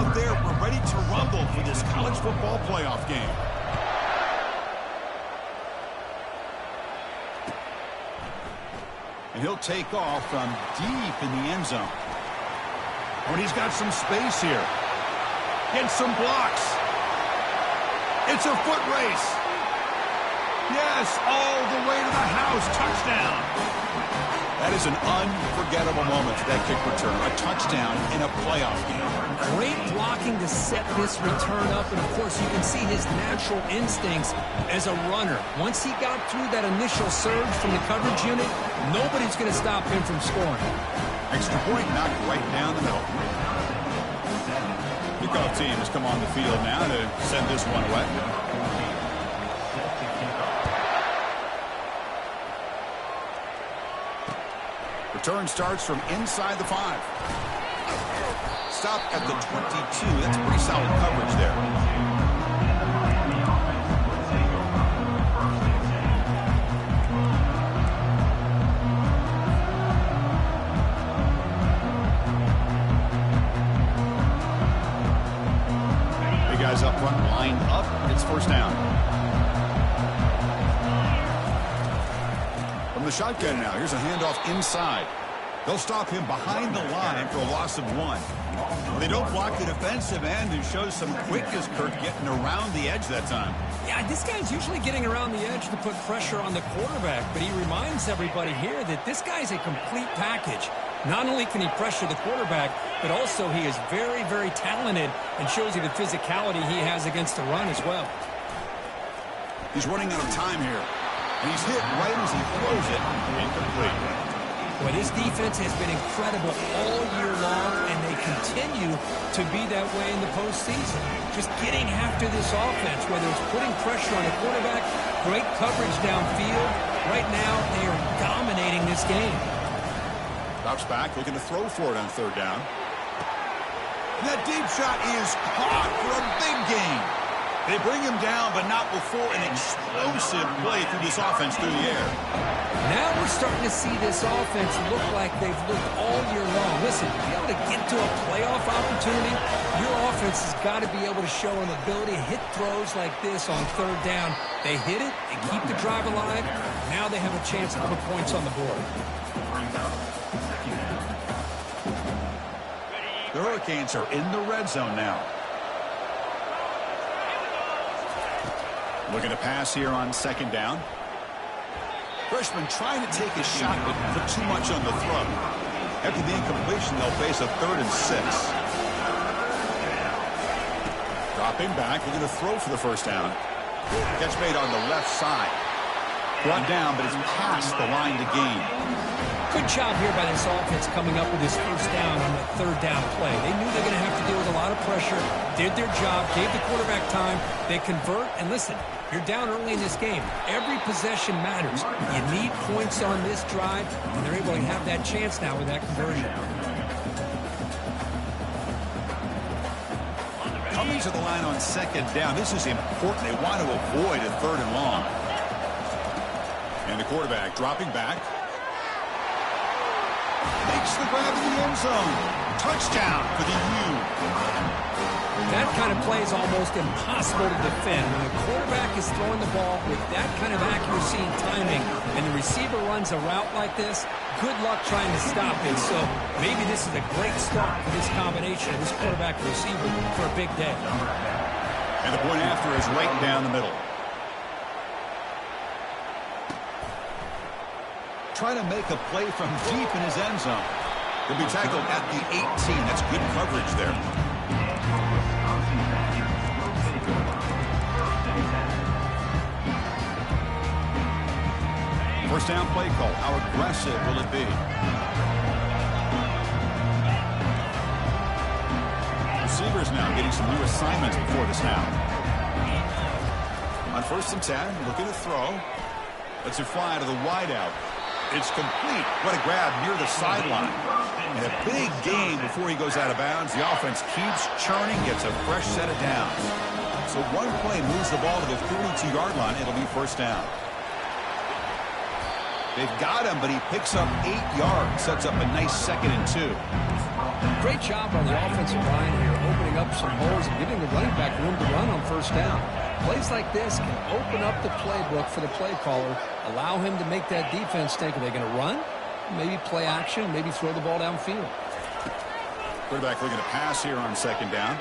out there. We're ready to rumble for this college football playoff game. And he'll take off from deep in the end zone. Oh, and he's got some space here. Gets some blocks. It's a foot race. Yes, all the way to the house. Touchdown. That is an unforgettable moment for that kick return. A touchdown in a playoff game. Great blocking to set this return up. And, of course, you can see his natural instincts as a runner. Once he got through that initial surge from the coverage unit, nobody's going to stop him from scoring. Extra point knocked right down the middle. Kickoff team has come on the field now to send this one away. Return starts from inside the 5. Stop at the 22. That's pretty solid coverage there. Big guys up front, lined up. It's first down. From the shotgun now, here's a handoff inside. They'll stop him behind the line for a loss of 1. They don't block the defensive end, who shows some quickness, Kurt, getting around the edge that time. Yeah, this guy's usually getting around the edge to put pressure on the quarterback, but he reminds everybody here that this guy's a complete package. Not only can he pressure the quarterback, but also he is very, very talented and shows you the physicality he has against the run as well. He's running out of time here. And he's hit right as he throws it. Incomplete. Well, this defense has been incredible all year long, and they continue to be that way in the postseason. Just getting after this offense, whether it's putting pressure on the quarterback, great coverage downfield. Right now, they are dominating this game. Drops back, looking to throw for it on third down. And that deep shot is caught for a big gain. They bring him down, but not before an explosive play through this offense through the air. Now we're starting to see this offense look like they've looked all year long. Listen, to be able to get to a playoff opportunity, your offense has got to be able to show an ability to hit throws like this on third down. They hit it, they keep the drive alive. Now they have a chance to put points on the board. The Hurricanes are in the red zone now. Looking to pass here on second down. Freshman trying to take a shot, but put too much on the throw. After the incompletion, they'll face a 3rd and 6. Dropping back, looking to throw for the first down. Catch made on the left side. Brought down, but it's past the line to gain. Good job here by this offense coming up with his first down on the third down play. They knew they were going to have to deal with a lot of pressure, did their job, gave the quarterback time. They convert, and listen, you're down early in this game. Every possession matters. You need points on this drive, and they're able to have that chance now with that conversion. Coming to the line on second down. This is important. They want to avoid a 3rd and long. And the quarterback dropping back. Makes the grab in the end zone. Touchdown for the U. That kind of play is almost impossible to defend. When the quarterback is throwing the ball with that kind of accuracy and timing, and the receiver runs a route like this, good luck trying to stop it. So maybe this is a great start for this combination of this quarterback and receiver for a big day. And the point after is right down the middle. Trying to make a play from deep in his end zone. He'll be tackled at the 18. That's good coverage there. First down play call. How aggressive will it be? Receivers now getting some new assignments before the snap. On 1st and 10, looking to throw. Lets it fly to the wideout. It's complete. What a grab near the sideline. And a big gain before he goes out of bounds. The offense keeps churning, gets a fresh set of downs. So one play moves the ball to the 32-yard line. It'll be first down. They've got him, but he picks up 8 yards. Sets up a nice 2nd and 2. Great job on the offensive line here, opening up some holes and giving the running back room to run on first down. Plays like this can open up the playbook for the play caller, allow him to make that defense think, are they going to run? Maybe play action, maybe throw the ball downfield. Quarterback looking to pass here on 2nd down.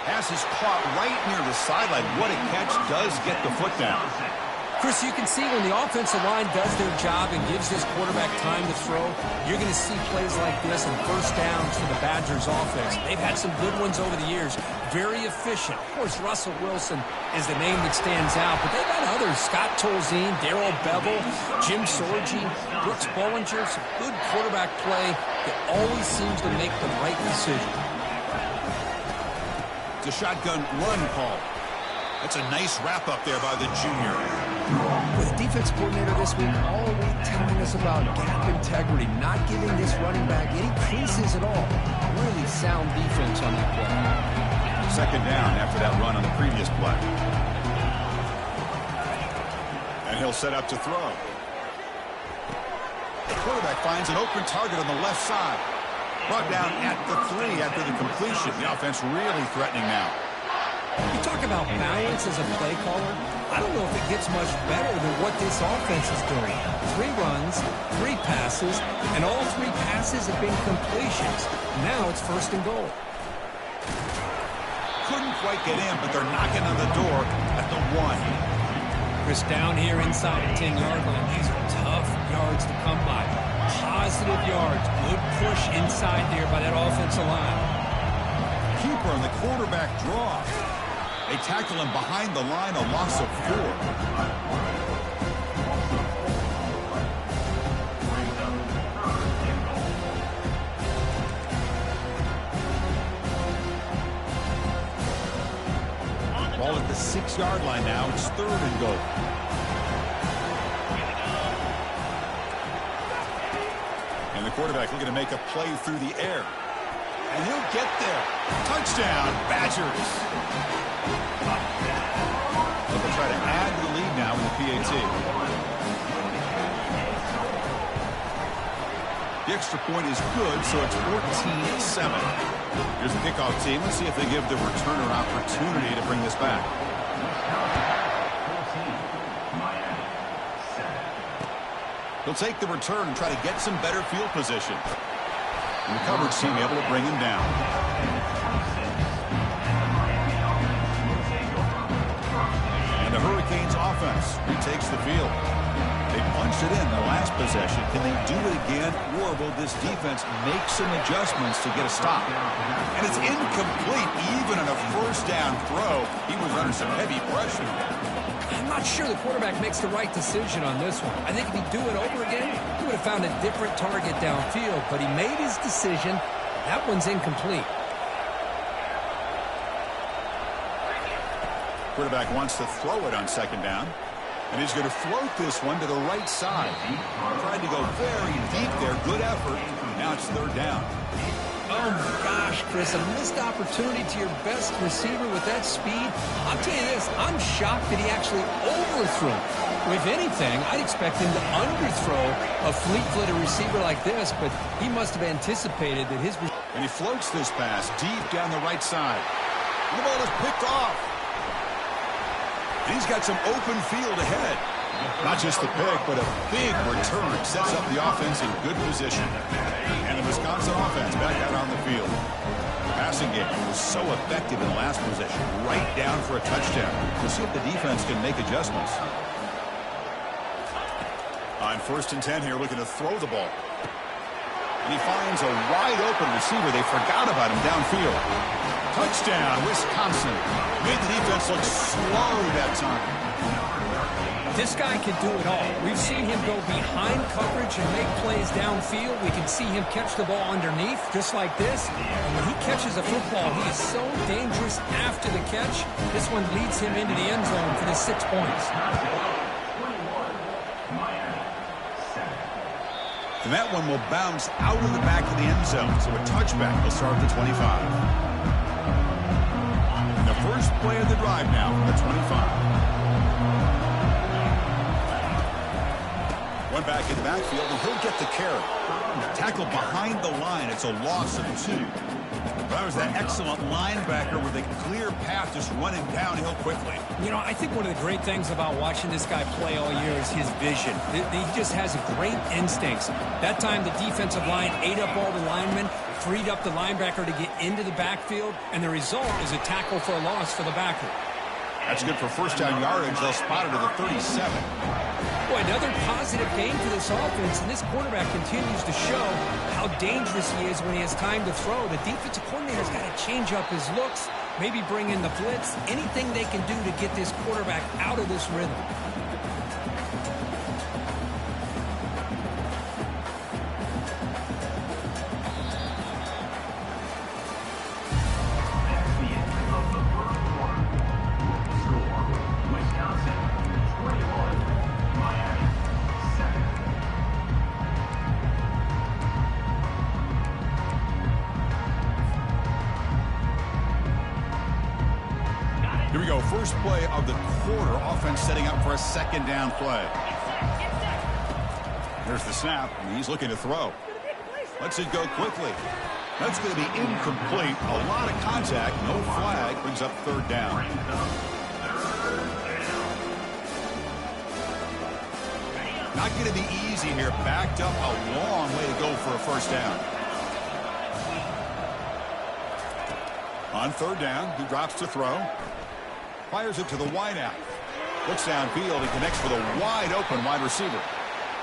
Pass is caught right near the sideline. What a catch, does get the foot down. Chris, you can see when the offensive line does their job and gives this quarterback time to throw, you're going to see plays like this and first downs for the Badgers offense. They've had some good ones over the years. Very efficient. Of course, Russell Wilson is the name that stands out, but they've got others. Scott Tolzien, Darrell Bevel, Jim Sorgi, Brooks Bollinger. Some good quarterback play that always seems to make the right decision. It's a shotgun run call. That's a nice wrap-up there by the junior. With defense coordinator this week all week telling us about gap integrity, not giving this running back any creases at all. Really sound defense on that play. 2nd down after that run on the previous play. And he'll set up to throw. The quarterback finds an open target on the left side. Brought down at the 3 after the completion. The offense really threatening now. You talk about balance as a play caller. I don't know if it gets much better than what this offense is doing. 3 runs, 3 passes, and all 3 passes have been completions. Now it's 1st and goal. Couldn't quite get in, but they're knocking on the door at the 1. Chris, down here inside the 10-yard line, these are tough yards to come by. Positive yards. Good push inside there by that offensive line. Keeper on the quarterback draw. They tackle him behind the line, a loss of 4. Ball at the 6-yard line now. It's 3rd and goal. And the quarterback looking to make a play through the air. And he'll get there. Touchdown, Badgers. They'll try to add to the lead now in the PAT. The extra point is good, so it's 14-7. Here's the kickoff team. Let's see if they give the returner opportunity to bring this back. He'll take the return and try to get some better field position. And the coverage team able to bring him down. And the Hurricanes offense retakes the field. They punched it in the last possession. Can they do it again, or will this defense make some adjustments to get a stop? And it's incomplete even on a 1st down throw. He was under some heavy pressure. I'm not sure the quarterback makes the right decision on this one. I think if he'd do it over again, he would have found a different target downfield, but he made his decision. That one's incomplete. Quarterback wants to throw it on 2nd down, and he's going to float this one to the right side. Tried to go very deep there. Good effort. Now it's 3rd down. Oh, my gosh, Chris, a missed opportunity to your best receiver with that speed. I'll tell you this, I'm shocked that he actually overthrew him. If anything, I'd expect him to underthrow a fleet-footed receiver like this, but he must have anticipated that his... And he floats this pass deep down the right side. And the ball is picked off. And he's got some open field ahead. Not just the pick, but a big return sets up the offense in good position. And the Wisconsin offense back out on the field. The passing game was so effective in the last possession, right down for a touchdown. We'll see if the defense can make adjustments. On 1st and 10 here, looking to throw the ball. And he finds a wide open receiver. They forgot about him downfield. Touchdown, Wisconsin. Made the defense look slow that time. This guy can do it all. We've seen him go behind coverage and make plays downfield. We can see him catch the ball underneath, just like this. And when he catches a football, he is so dangerous after the catch. This one leads him into the end zone for the 6 points. And that one will bounce out of the back of the end zone. So a touchback will start at the 25. And the first play of the drive now from the 25. Run back in the backfield, and he'll get the carry. Tackle behind the line. It's a loss of 2. That was that excellent linebacker with a clear path just running downhill quickly. You know, I think one of the great things about watching this guy play all year is his vision. He just has great instincts. That time the defensive line ate up all the linemen, freed up the linebacker to get into the backfield, and the result is a tackle for a loss for the backer. That's good for first down yardage. They'll spot it at the 37. Boy, another positive game for this offense, and this quarterback continues to show how dangerous he is when he has time to throw. The defensive coordinator's got to change up his looks, maybe bring in the blitz, anything they can do to get this quarterback out of this rhythm. Here we go. First play of the quarter. Offense setting up for a second down play. There's the snap, and he's looking to throw. Lets it go quickly. That's going to be incomplete. A lot of contact. No flag. Brings up third down. Not going to be easy here. Backed up a long way to go for a first down. On third down, he drops to throw. Fires it to the wideout. Looks downfield and connects with a wide-open wide receiver.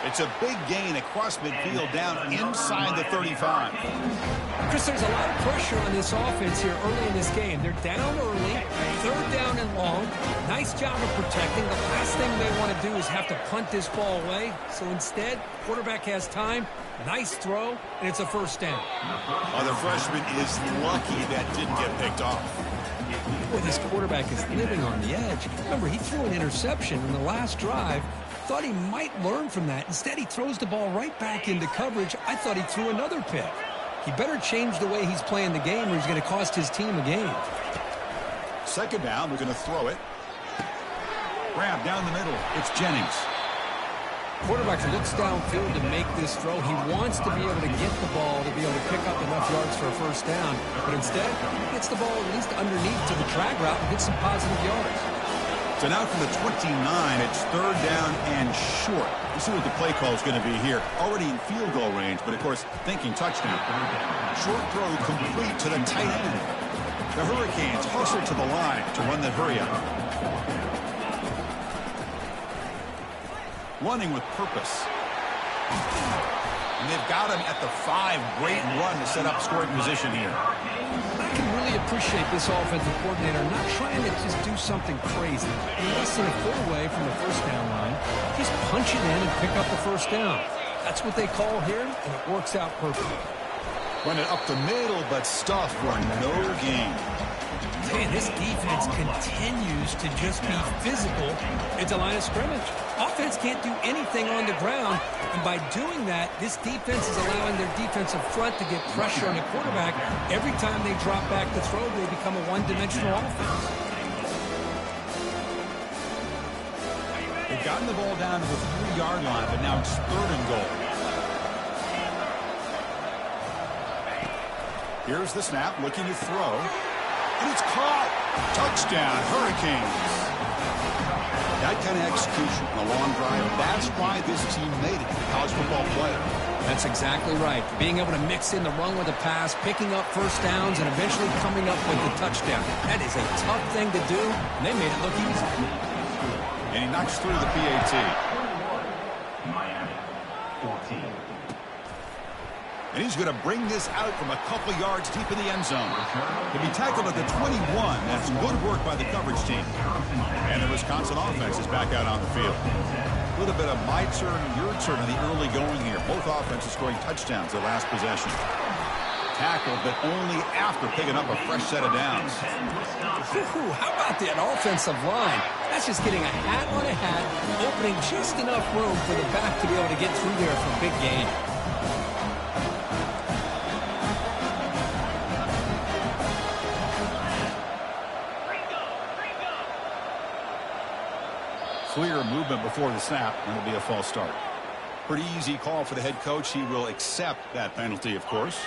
It's a big gain across midfield down inside the 35. Chris, there's a lot of pressure on this offense here early in this game. They're down early, third down and long. Nice job of protecting. The last thing they want to do is have to punt this ball away. So instead, quarterback has time. Nice throw, and it's a first down. The freshman is lucky that didn't get picked off. Boy, this quarterback is living on the edge. Remember, he threw an interception in the last drive. Thought he might learn from that. Instead, he throws the ball right back into coverage. I thought he threw another pick. He better change the way he's playing the game or he's going to cost his team a game. Second down, we're going to throw it. Grab down the middle. It's Jennings. Quarterback looks downfield to make this throw. He wants to be able to get the ball to be able to pick up enough yards for a first down. But instead, he gets the ball at least underneath to the drag route and gets some positive yards. So now from the 29, it's third down and short. We'll see what the play call is going to be here. Already in field goal range, but of course, thinking touchdown. Short throw complete to the tight end. The Hurricanes hustle to the line to run the hurry up. Running with purpose. And they've got him at the 5. Great run to set up scoring position here. I can really appreciate this offensive coordinator not trying to just do something crazy. Less than a foot away from the first down line. Just punch it in and pick up the first down. That's what they call here, and it works out perfectly. Run it up the middle, but stuff for no gain. Man, this defense continues to just be physical at the line of scrimmage. Offense can't do anything on the ground, and by doing that, this defense is allowing their defensive front to get pressure on the quarterback. Every time they drop back to throw, they become a one-dimensional offense. They've gotten the ball down to the 3-yard line, but now it's third and goal. Here's the snap, looking to throw. And it's caught. Touchdown, Hurricanes. That kind of execution on a long drive, that's why this team made it to the college football playoff. That's exactly right. Being able to mix in the run with the pass, picking up first downs, and eventually coming up with the touchdown. That is a tough thing to do, and they made it look easy. And he knocks through the PAT. Miami, 14. And he's going to bring this out from a couple yards deep in the end zone. He'll be tackled at the 21. That's good work by the coverage team. And the Wisconsin offense is back out on the field. A little bit of my turn, your turn in the early going here. Both offenses scoring touchdowns their last possession. Tackled, but only after picking up a fresh set of downs. Ooh, how about that offensive line? That's just getting a hat on a hat, opening just enough room for the back to be able to get through there for a big gain. Clear movement before the snap, and it'll be a false start. Pretty easy call for the head coach. He will accept that penalty, of course.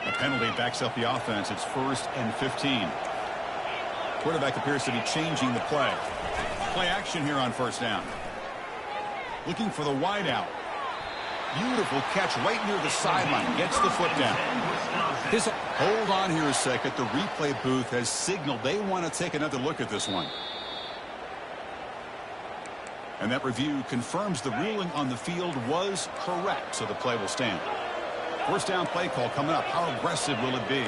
A penalty backs up the offense. It's 1st and 15. Quarterback appears to be changing the play. Play action here on 1st down. Looking for the wide out. Beautiful catch right near the sideline. Gets the foot down. Hold on here a second. The replay booth has signaled they want to take another look at this one. And that review confirms the ruling on the field was correct, so the play will stand. 1st down play call coming up. How aggressive will it be?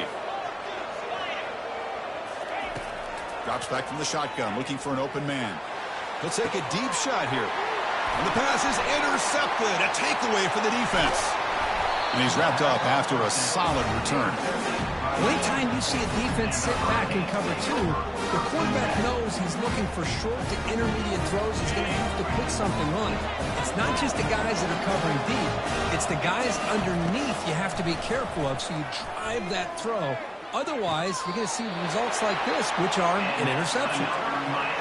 Drops back from the shotgun, looking for an open man. He'll take a deep shot here. And the pass is intercepted. A takeaway for the defense. And he's wrapped up after a solid return. Anytime you see a defense sit back and cover 2, the quarterback knows he's looking for short to intermediate throws. He's going to have to put something on it. It's not just the guys that are covering deep. It's the guys underneath you have to be careful of, so you drive that throw. Otherwise, you're going to see results like this, which are an interception.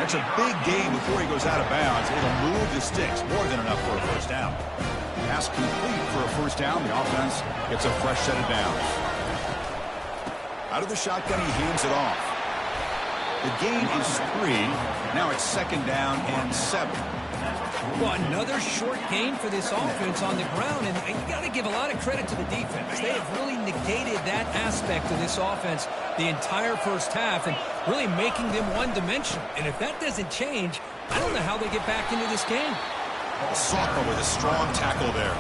That's a big gain before he goes out of bounds. It'll move the sticks. More than enough for a 1st down. Pass complete for a 1st down. The offense gets a fresh set of downs. Out of the shotgun, he hands it off. The gain is 3. Now it's 2nd down and 7. Well, another short gain for this offense on the ground, and you got to give a lot of credit to the defense. They have really negated that aspect of this offense the entire 1st half and really making them one-dimensional. And if that doesn't change, I don't know how they get back into this game. Salka with a strong tackle there.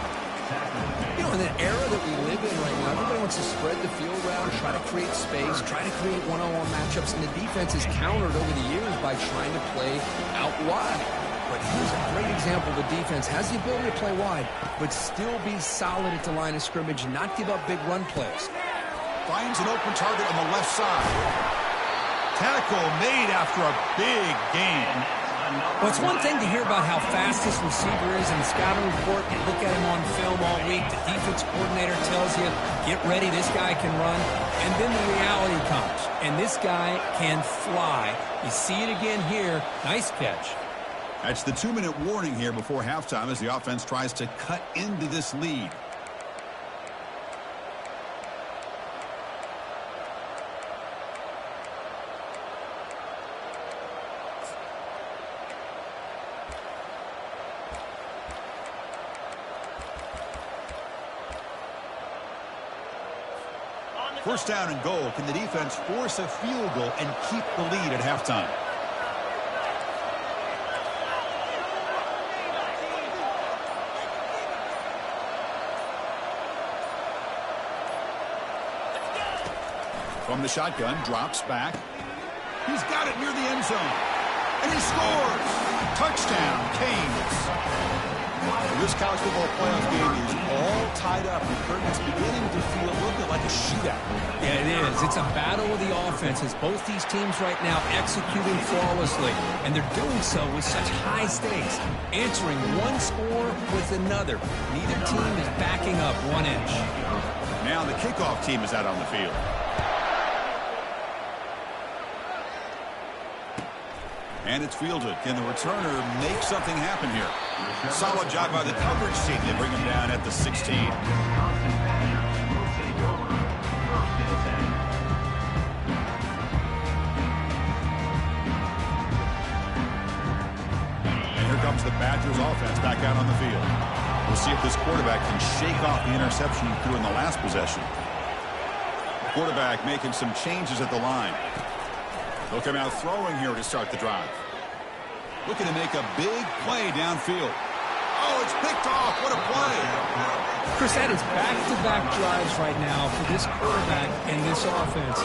You know, in the era that we live in right now, everybody wants to spread the field around, try to create space, try to create one-on-one matchups, and the defense is countered over the years by trying to play out wide. But here's a great example. The defense has the ability to play wide, but still be solid at the line of scrimmage and not give up big run plays. Finds an open target on the left side. Tackle made after a big gain. Well, it's one thing to hear about how fast this receiver is in the scouting report. You look at him on film all week. The defense coordinator tells you, get ready, this guy can run. And then the reality comes, and this guy can fly. You see it again here. Nice catch. That's the 2-minute warning here before halftime as the offense tries to cut into this lead. First down and goal. Can the defense force a field goal and keep the lead at halftime? From the shotgun, drops back. He's got it near the end zone. And he scores! Touchdown, Canes. This college football playoff game is all tied up. The curtain's beginning to feel a little bit like a shootout. Yeah, it is. It's a battle of the offenses. Both these teams right now executing flawlessly. And they're doing so with such high stakes. Answering one score with another. Neither team is backing up 1 inch. Now the kickoff team is out on the field. And it's fielded. Can the returner make something happen here? Solid job by the coverage team. They bring him down at the 16. And here comes the Badgers offense back out on the field. We'll see if this quarterback can shake off the interception he threw in the last possession. Quarterback making some changes at the line. They'll come out throwing here to start the drive. Looking to make a big play downfield. Oh, it's picked off. What a play. Chris, that is back-to-back drives right now for this quarterback and this offense.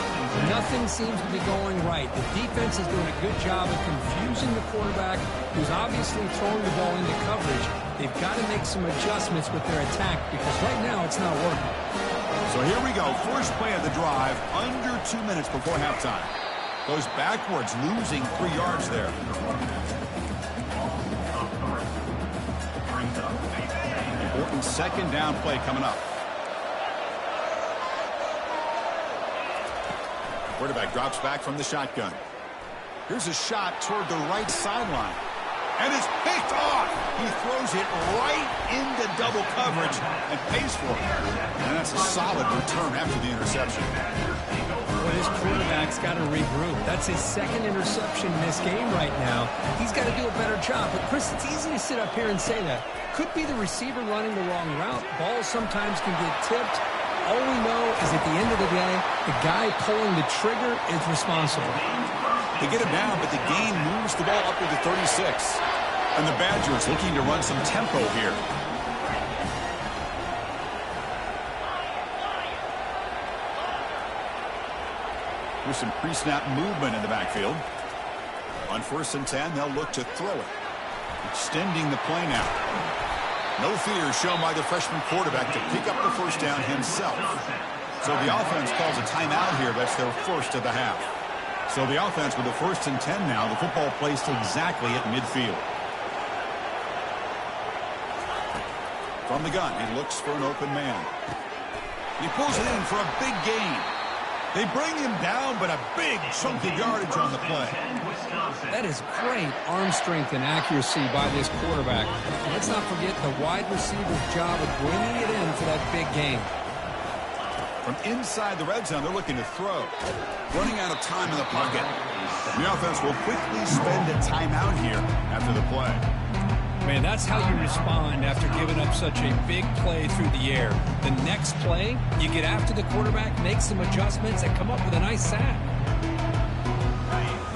Nothing seems to be going right. The defense is doing a good job of confusing the quarterback, who's obviously throwing the ball into coverage. They've got to make some adjustments with their attack because right now it's not working. So here we go. First play of the drive, under 2 minutes before halftime. Goes backwards, losing 3 yards there. Important second down play coming up. Quarterback drops back from the shotgun. Here's a shot toward the right sideline. And it's picked off. He throws it right into double coverage and pays for it. And that's a solid return after the interception. Well, his quarterback's got to regroup. That's his second interception in this game right now. He's got to do a better job. But, Chris, it's easy to sit up here and say that. Could be the receiver running the wrong route. Balls sometimes can get tipped. All we know is at the end of the day, the guy pulling the trigger is responsible. They get him down, but the gain moves the ball up to the 36. And the Badgers looking to run some tempo here. With some pre-snap movement in the backfield. On 1st and 10, they'll look to throw it. Extending the play now. No fear shown by the freshman quarterback to pick up the first down himself. So the offense calls a timeout here. That's their first of the half. So the offense with the 1st and 10 now. The football placed exactly at midfield. From the gun, he looks for an open man. He pulls it in for a big gain. They bring him down, but a big chunk of yardage on the play. That is great arm strength and accuracy by this quarterback. And let's not forget the wide receiver's job of bringing it in for that big gain. From inside the red zone, they're looking to throw. Running out of time in the pocket. The offense will quickly spend a timeout here after the play. Man, that's how you respond after giving up such a big play through the air. The next play, you get after the quarterback, make some adjustments, and come up with a nice sack.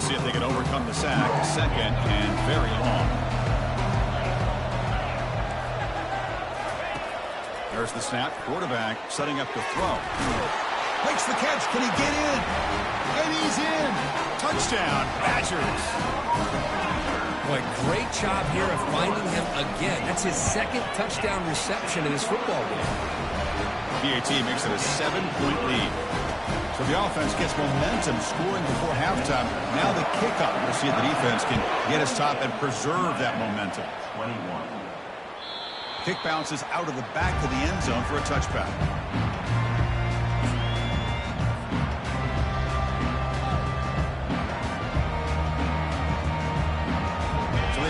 See if they can overcome the sack. Second and very long. There's the snap. Quarterback setting up to throw. Makes the catch. Can he get in? And he's in. Touchdown, Badgers. Boy, great job here of finding him again. That's his second touchdown reception in this football game. PAT makes it a 7-point lead. So the offense gets momentum scoring before halftime. Now the kickoff. We'll see if the defense can get his top and preserve that momentum. 21. Kick bounces out of the back of the end zone for a touchback.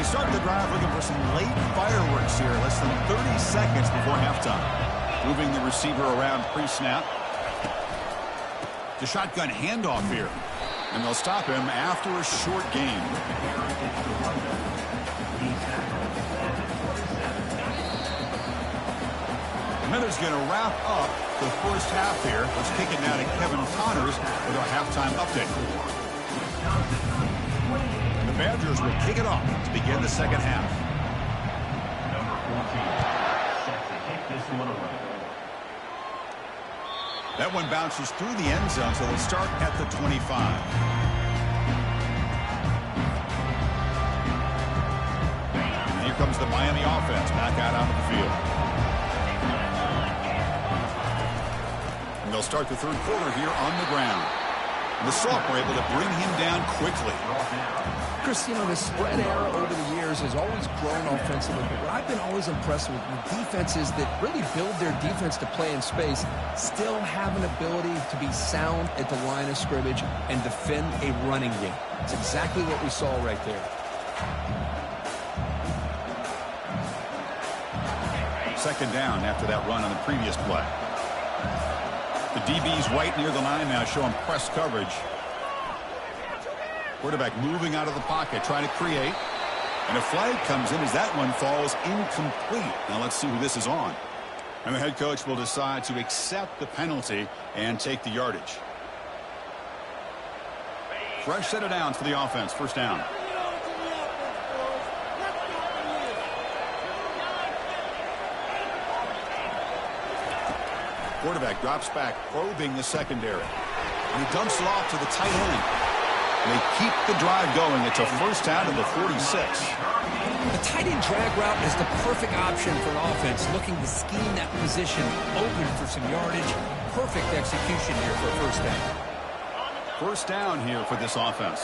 They start the drive looking for some late fireworks here, less than 30 seconds before halftime. Moving the receiver around pre-snap. The shotgun handoff here. And they'll stop him after a short gain. Miller's going to wrap up the first half here. Let's kick it now to Kevin Connors with our halftime update. The Badgers will kick it off to begin the second half. Number 14 set to kick this one away. That one bounces through the end zone, so they'll start at the 25. And here comes the Miami offense back out onto the field. And they'll start the third quarter here on the ground. And the Salt were able to bring him down quickly. Chris, you know, the spread era over the years has always grown offensively, but what I've been always impressed with defenses that really build their defense to play in space still have an ability to be sound at the line of scrimmage and defend a running game. It's exactly what we saw right there. Second down after that run on the previous play. The DB's right near the line now, showing press coverage. Quarterback moving out of the pocket, trying to create. And a flag comes in as that one falls incomplete. Now let's see who this is on. And the head coach will decide to accept the penalty and take the yardage. Fresh set of downs for the offense. First down. Quarterback drops back, probing the secondary. And he dumps it off to the tight end. They keep the drive going. It's a first down at the 46. The tight end drag route is the perfect option for an offense looking to scheme that position open for some yardage. Perfect execution here for a first down. First down here for this offense.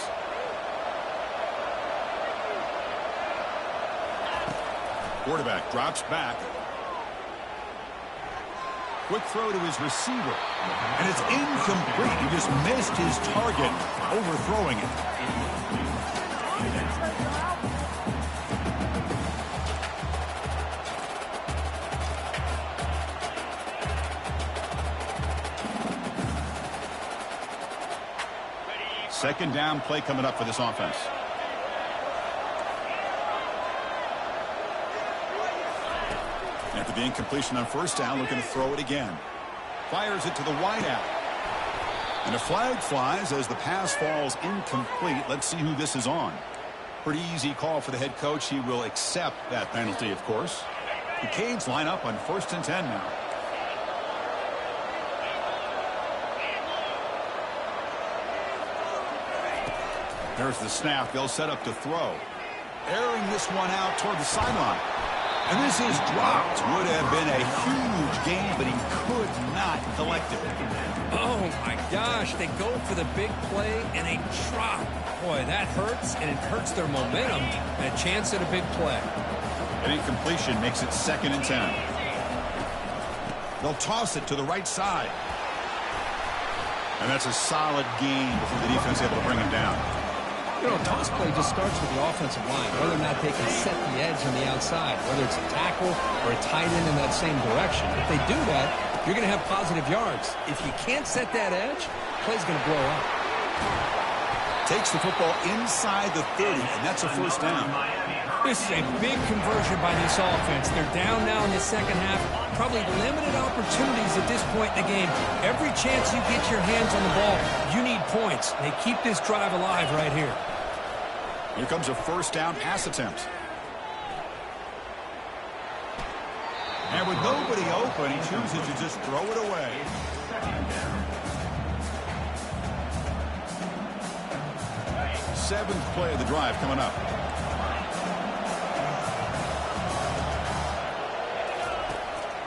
Quarterback drops back. Quick throw to his receiver. And it's incomplete. He just missed his target, overthrowing it. Second down play coming up for this offense. After the incompletion on first down, looking to throw it again. Fires it to the wideout. And a flag flies as the pass falls incomplete. Let's see who this is on. Pretty easy call for the head coach. He will accept that penalty, of course. The Canes line up on 1st and 10 now. There's the snap. They'll set up to throw. Airing this one out toward the sideline. And this is dropped. Would have been a huge gain, but he could not collect it. Oh, my gosh. They go for the big play, and they drop. Boy, that hurts, and it hurts their momentum. And a chance at a big play. An incompletion makes it 2nd and 10. They'll toss it to the right side. And that's a solid gain before the defense able to bring him down. You know, toss play just starts with the offensive line, whether or not they can set the edge on the outside, whether it's a tackle or a tight end in that same direction. If they do that, you're going to have positive yards. If you can't set that edge, play's going to blow up. Takes the football inside the 30, and that's a first down. This is a big conversion by this offense. They're down now in the second half. Probably limited opportunities at this point in the game. Every chance you get your hands on the ball, you need points. They keep this drive alive right here. Here comes a first down pass attempt. And with nobody open, he chooses to just throw it away. Seventh play of the drive coming up.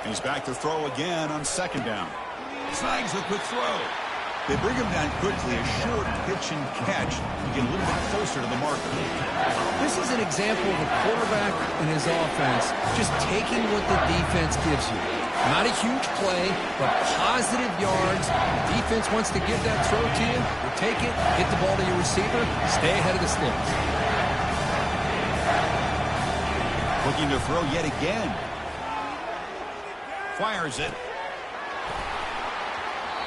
He's back to throw again on second down. Snags a quick throw. They bring him down quickly, a short pitch and catch to get a little bit closer to the marker. This is an example of a quarterback and his offense just taking what the defense gives you. Not a huge play, but positive yards. The defense wants to give that throw to you. You take it, get the ball to your receiver, stay ahead of the sticks. Looking to throw yet again. Fires it.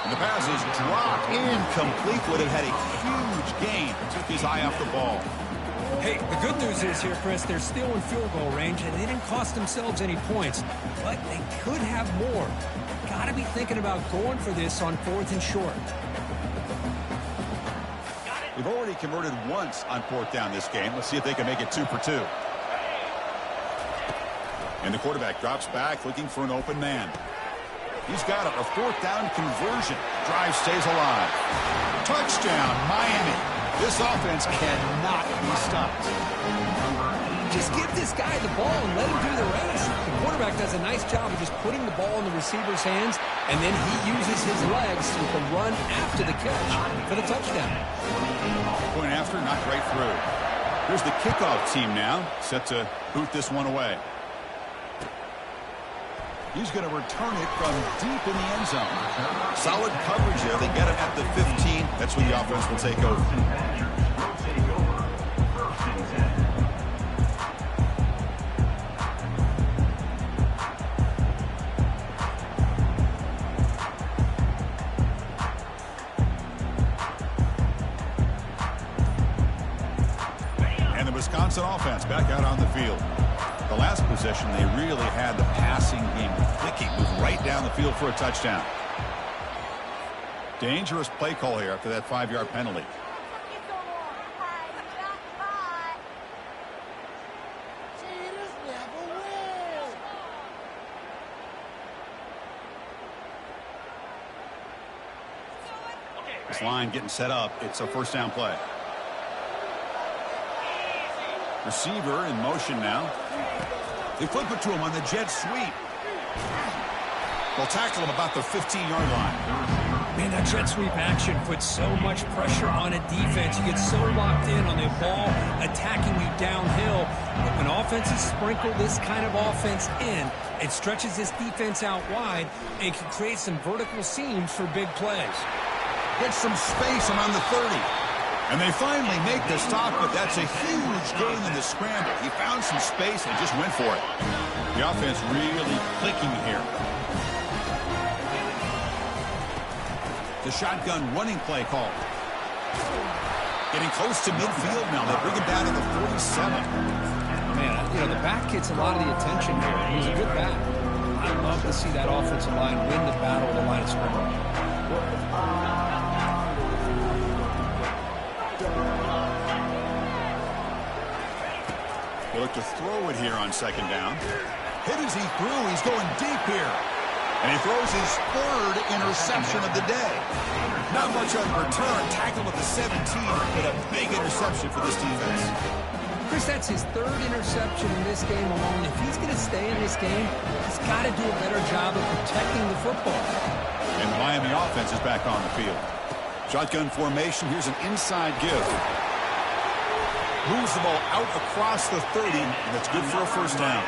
And the pass is dropped. Incomplete. Would have had a huge gain. Took his eye off the ball. Hey, the good news is here, Chris, they're still in field goal range, and they didn't cost themselves any points. But they could have more. Got to be thinking about going for this on 4th and short. They've already converted once on 4th down this game. Let's see if they can make it 2 for 2. And the quarterback drops back, looking for an open man. He's got it. A 4th down conversion. Drive stays alive. Touchdown, Miami. This offense cannot be stopped. Just give this guy the ball and let him do the rest. The quarterback does a nice job of just putting the ball in the receiver's hands, and then he uses his legs with the run after the catch for the touchdown. Point after, knocked right through. Here's the kickoff team now, set to boot this one away. He's going to return it from deep in the end zone. Solid coverage there. They get him at the 15. That's when the offense will take over. And the Wisconsin offense back out on the field. The last possession, they really had the passing game clicking, moved right down the field for a touchdown. Dangerous play call here after that 5-yard penalty. This line getting set up. It's a first down play. Receiver in motion now. They flip it to him on the jet sweep. They'll tackle him about the 15-yard line. Man, that jet sweep action puts so much pressure on a defense. You get so locked in on the ball attacking you downhill. But when offenses sprinkle this kind of offense in, it stretches this defense out wide and can create some vertical seams for big plays. Get some space around the 30. And they finally make the stop, but that's a huge gain in the scramble. He found some space and just went for it. The offense really clicking here. The shotgun running play call. Getting close to midfield now. They bring him down to the 47. Man, the back gets a lot of the attention here. He's a good back. I'd love to see that offensive line win the battle of the line of scrimmage. They look to throw it here on second down. Hit as he threw. He's going deep here. And he throws his third interception of the day. Not much on return. Tackled at the 17, but a big interception for this defense. Chris, that's his third interception in this game alone. If he's going to stay in this game, he's got to do a better job of protecting the football. And the Miami offense is back on the field. Shotgun formation. Here's an inside give. Moves the ball out across the 30, and that's good for a first down.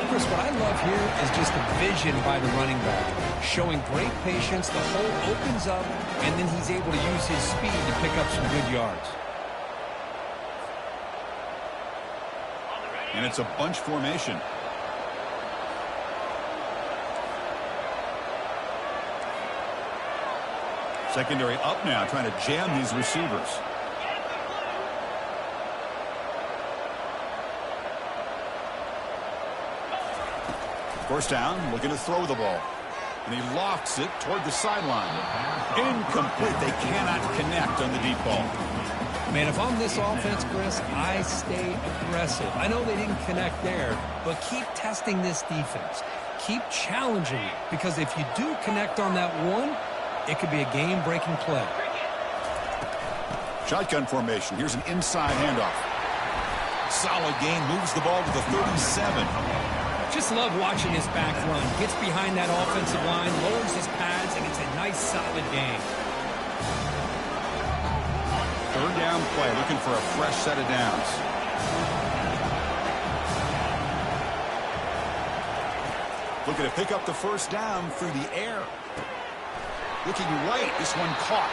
Chris, what I love here is just the vision by the running back. Showing great patience, the hole opens up, and then he's able to use his speed to pick up some good yards. And it's a bunch formation. Secondary up now, trying to jam these receivers. First down, looking to throw the ball. And he lofts it toward the sideline. Incomplete. They cannot connect on the deep ball. Man, if I'm this offense, Chris, I stay aggressive. I know they didn't connect there, but keep testing this defense. Keep challenging it, because if you do connect on that one, it could be a game-breaking play. Shotgun formation. Here's an inside handoff. Solid gain. Moves the ball to the 37. Just love watching his back run. Gets behind that offensive line, lowers his pads, and it's a nice, solid game. Third down play, looking for a fresh set of downs. Looking to pick up the first down through the air. Looking right, this one caught.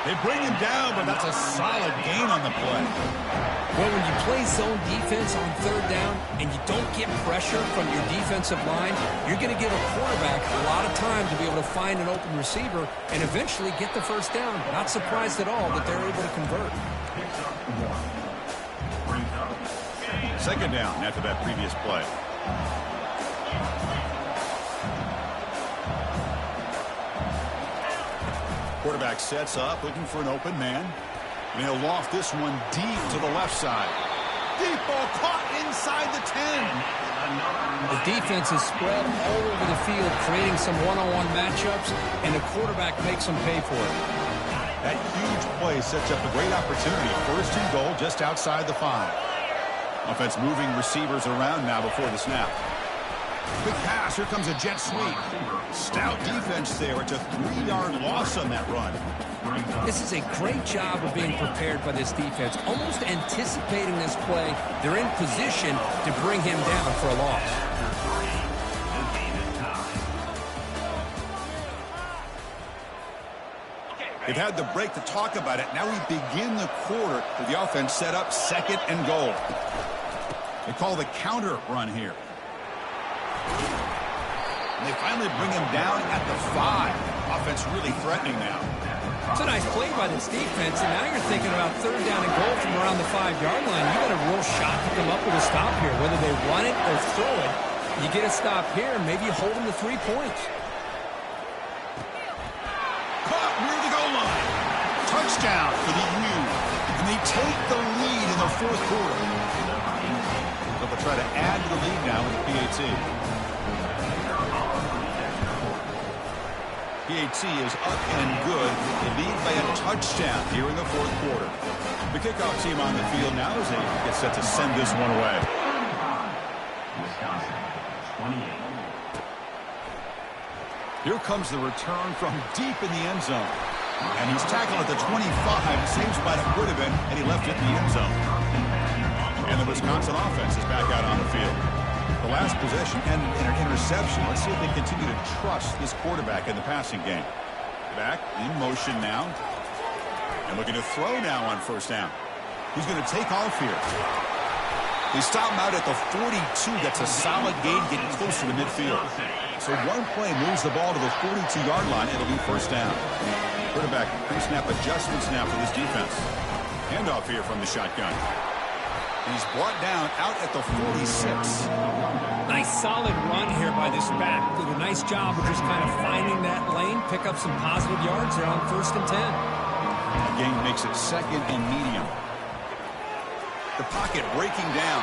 They bring him down, but that's a solid gain on the play. Well, when you play zone defense on third down and you don't get pressure from your defensive line, you're going to give a quarterback a lot of time to be able to find an open receiver and eventually get the first down. Not surprised at all that they're able to convert. Second down after that previous play. Quarterback sets up, looking for an open man. And he'll loft this one deep to the left side. Deep ball caught inside the 10. The defense is spread all over the field, creating some one-on-one matchups, and the quarterback makes them pay for it. That huge play sets up a great opportunity. First and goal just outside the 5. Offense moving receivers around now before the snap. Quick pass. Here comes a jet sweep. Stout defense there. It's a 3-yard loss on that run. This is a great job of being prepared by this defense, almost anticipating this play. They're in position to bring him down for a loss. They've had the break to talk about it. Now we begin the quarter with the offense set up second and goal. They call the counter run here. And they finally bring him down at the 5. Offense really threatening now. It's a nice play by this defense, and now you're thinking about third down and goal from around the 5-yard line. You got a real shot to come up with a stop here. Whether they run it or throw it, you get a stop here, and maybe you hold them to 3 points. Caught near the goal line. Touchdown for the U. And they take the lead in the fourth quarter. So they'll try to add to the lead now with the PAT. PAT is up and good. They lead by a touchdown here in the fourth quarter. The kickoff team on the field now as they get set to send this one away. Wisconsin, 28. Here comes the return from deep in the end zone. And he's tackled at the 25. Same spot it would have been, and he left it in the end zone. And the Wisconsin offense is back out on the field. The last possession ended in an interception. Let's see if they continue to trust this quarterback in the passing game. Back in motion now. And looking to throw now on first down. Who's going to take off here? They stop him out at the 42. That's a solid gain, getting closer to midfield. So one play moves the ball to the 42-yard line. It'll be first down. Quarterback pre-snap adjustments now for this defense. Handoff here from the shotgun. He's brought down out at the 46. Nice solid run here by this back. Did a nice job of just kind of finding that lane, pick up some positive yards there on 1st and 10. The game makes it 2nd and medium. The pocket breaking down.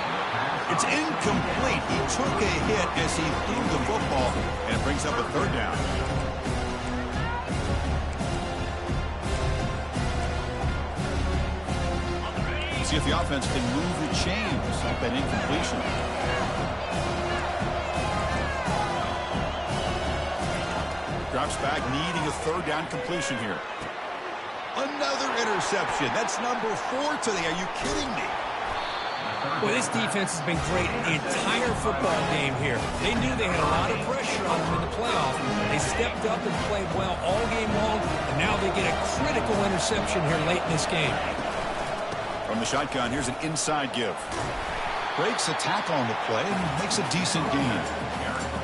It's incomplete. He took a hit as he threw the football, and it brings up a 3rd down. See if the offense can move the chains off that incompletion. Drops back, needing a 3rd down completion here. Another interception. That's number 4 today. Are you kidding me? Well, this defense has been great the entire football game here. They knew they had a lot of pressure on them in the playoff. They stepped up and played well all game long, and now they get a critical interception here late in this game. From the shotgun, here's an inside give. Breaks a tackle on the play and makes a decent gain.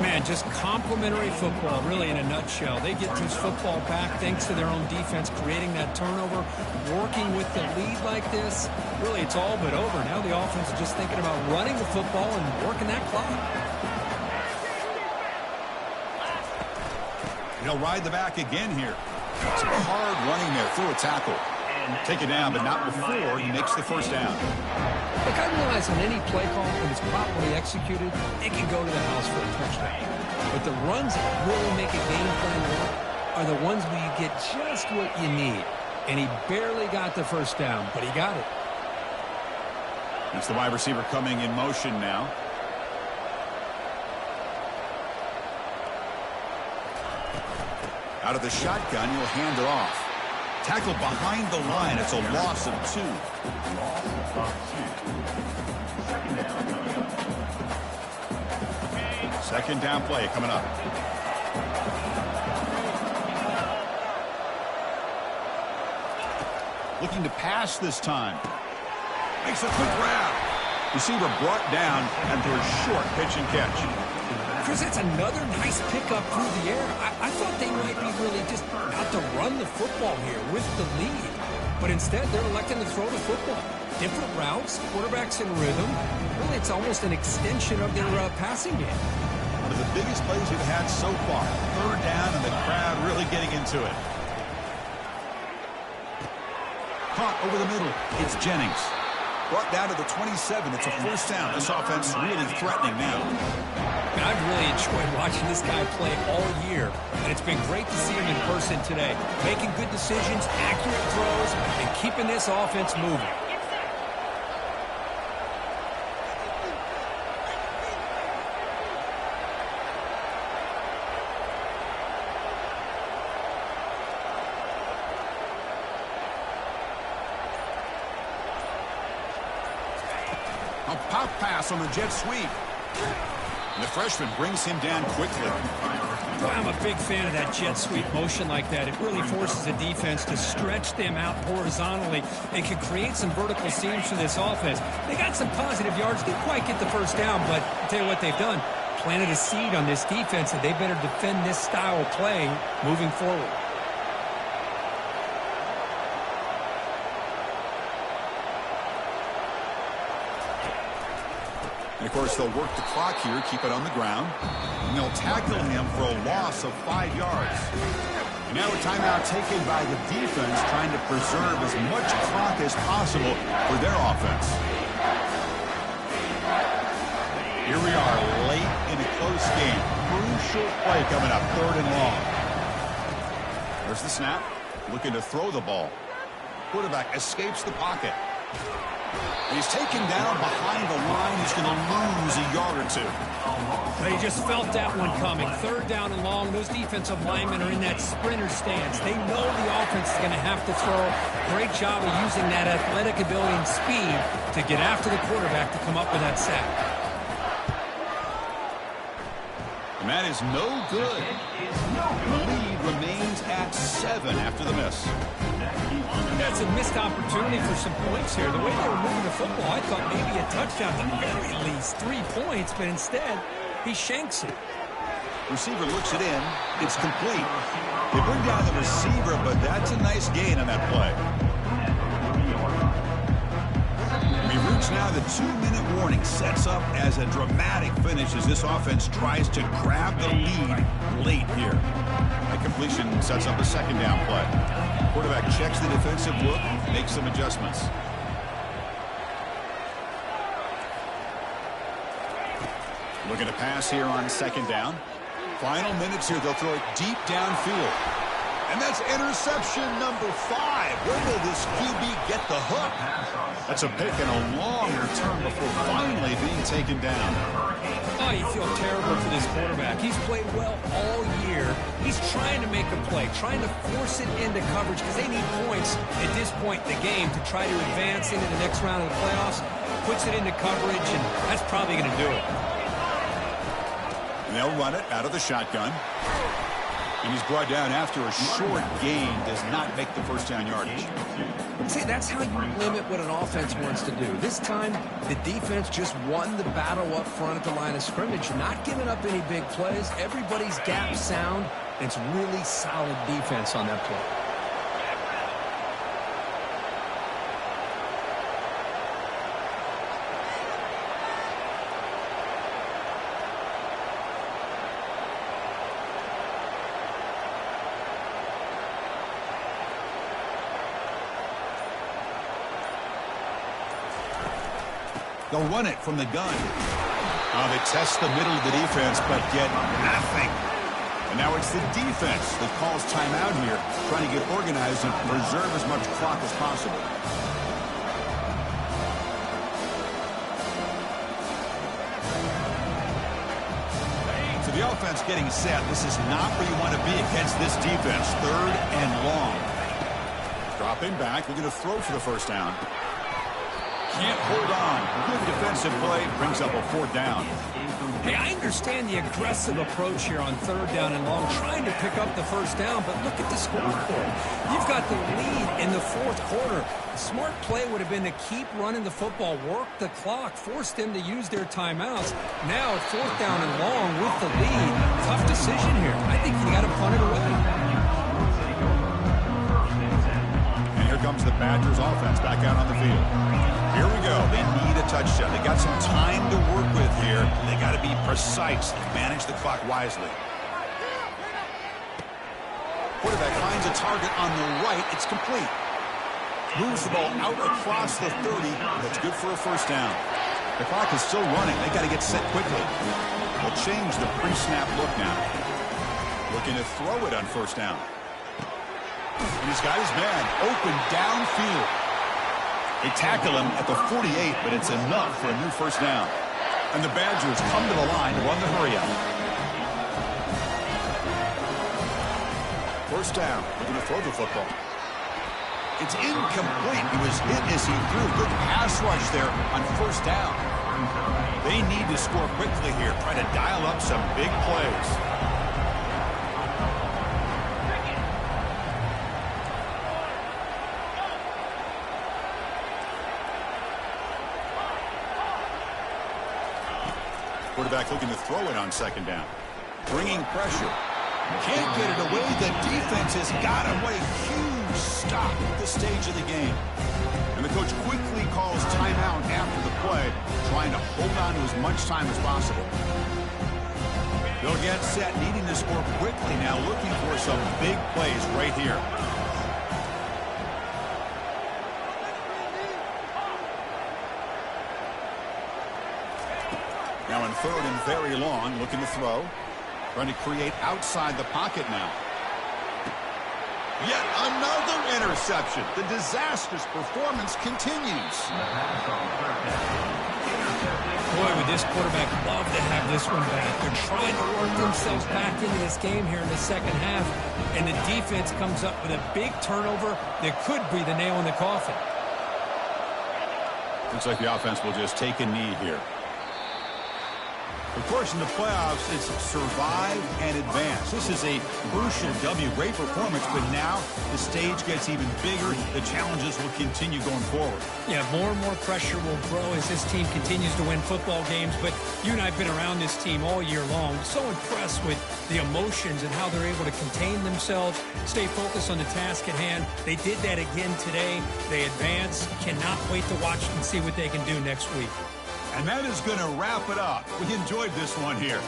Man, just complimentary football, really, in a nutshell. They get this football back thanks to their own defense, creating that turnover, working with the lead like this. Really, it's all but over. Now the offense is just thinking about running the football and working that clock. He'll ride the back again here. Some hard running there through a tackle. Take it down, but not before he makes the 1st down. Look, I realize on any play call, when it's properly executed, it can go to the house for a touchdown. But the runs that really make a game plan work are the ones where you get just what you need. And he barely got the 1st down, but he got it. It's the wide receiver coming in motion now. Out of the shotgun, he'll hand it off. Tackle behind the line. It's a loss of 2. Second down play coming up. Looking to pass this time. Makes a quick grab. Receiver brought down and through a short pitch and catch. Chris, that's another nice pickup through the air. I thought they might be really just about to run the football here with the lead. But instead, they're electing to throw the football. Different routes, quarterbacks in rhythm. Really, it's almost an extension of their passing game. One of the biggest plays we've had so far. 3rd down and the crowd really getting into it. Caught over the middle. It's Jennings. Brought down to the 27. It's a 1st down. This offense really threatening now. And I've really enjoyed watching this guy play all year. And it's been great to see him in person today. Making good decisions, accurate throws, and keeping this offense moving. A pop pass on the jet sweep. And the freshman brings him down quickly. Well, I'm a big fan of that jet sweep motion like that. It really forces the defense to stretch them out horizontally and can create some vertical seams for this offense. They got some positive yards. Didn't quite get the 1st down, but I'll tell you what they've done. Planted a seed on this defense, and they better defend this style of play moving forward. And, of course, they'll work the clock here, keep it on the ground. And they'll tackle him for a loss of 5 yards. And now a timeout taken by the defense, trying to preserve as much clock as possible for their offense. Here we are, late in a close game. Crucial play coming up, 3rd and long. There's the snap, looking to throw the ball. Quarterback escapes the pocket. He's taken down behind the line. He's going to lose a yard or 2. They just felt that one coming. 3rd down and long. Those defensive linemen are in that sprinter stance. They know the offense is going to have to throw. Great job of using that athletic ability and speed to get after the quarterback to come up with that sack. And that is no good. The lead remains at 7 after the miss. That's a missed opportunity for some points here. The way they were moving the football, I thought maybe a touchdown at the very least, 3 points, but instead, he shanks it. Receiver looks it in. It's complete. They bring down the receiver, but that's a nice gain on that play. Now the 2-minute warning sets up as a dramatic finish as this offense tries to grab the lead late here. That completion sets up a second down play. Quarterback checks the defensive look, makes some adjustments. Looking to pass here on second down. Final minutes here, they'll throw it deep downfield. And that's interception number 5. Where will this QB get the hook? That's a pick and a long return before finally being taken down. Oh, you feel terrible for this quarterback. He's played well all year. He's trying to make a play, trying to force it into coverage because they need points at this point in the game to try to advance into the next round of the playoffs. Puts it into coverage, and that's probably going to do it. And they'll run it out of the shotgun. And he's brought down after a short gain, does not make the first down yardage. See, that's how you limit what an offense wants to do. This time, the defense just won the battle up front at the line of scrimmage, not giving up any big plays. Everybody's gap sound. It's really solid defense on that play. They'll run it from the gun. They test the middle of the defense, but get nothing. And now it's the defense that calls timeout here, trying to get organized and preserve as much clock as possible. So the offense getting set. This is not where you want to be against this defense. 3rd and long. Dropping back. We're going to throw for the first down. Can't hold on. Good defensive play. Brings up a 4th down. Hey, I understand the aggressive approach here on 3rd down and long, trying to pick up the first down, but look at the scoreboard. You've got the lead in the 4th quarter. A smart play would have been to keep running the football, work the clock, force them to use their timeouts. Now at 4th down and long with the lead. Tough decision here. I think you got to punt it away. And here comes the Badgers offense back out on the field. Here we go. They need a touchdown. They got some time to work with here. They got to be precise and manage the clock wisely. Quarterback finds a target on the right. It's complete. Moves the ball out across the 30. That's good for a first down. The clock is still running. They got to get set quickly. They'll change the pre-snap look now. Looking to throw it on first down. And he's got his man open downfield. They tackle him at the 48, but it's enough for a new first down. And the Badgers come to the line to run the hurry-up. First down. They're going to throw the football. It's incomplete. He was hit as he threw. Good pass rush there on first down. They need to score quickly here. Try to dial up some big plays. Quarterback looking to throw it on second down. Bringing pressure. Can't get it away. The defense has got him. What a huge stop at this stage of the game. And the coach quickly calls timeout after the play, trying to hold on to as much time as possible. They'll get set, needing to score quickly now, looking for some big plays right here. Now in 3rd and very long, looking to throw. Trying to create outside the pocket now. Yet another interception. The disastrous performance continues. Boy, would this quarterback love to have this one back. They're trying to work themselves back into this game here in the second half, and the defense comes up with a big turnover that could be the nail in the coffin. Looks like the offense will just take a knee here. Of course, in the playoffs, it's survive and advance. This is a crucial W. Great performance, but now the stage gets even bigger. The challenges will continue going forward. Yeah, more and more pressure will grow as this team continues to win football games. But you and I have been around this team all year long. So impressed with the emotions and how they're able to contain themselves, stay focused on the task at hand. They did that again today. They advance. Cannot wait to watch and see what they can do next week. And that is going to wrap it up. We enjoyed this one here.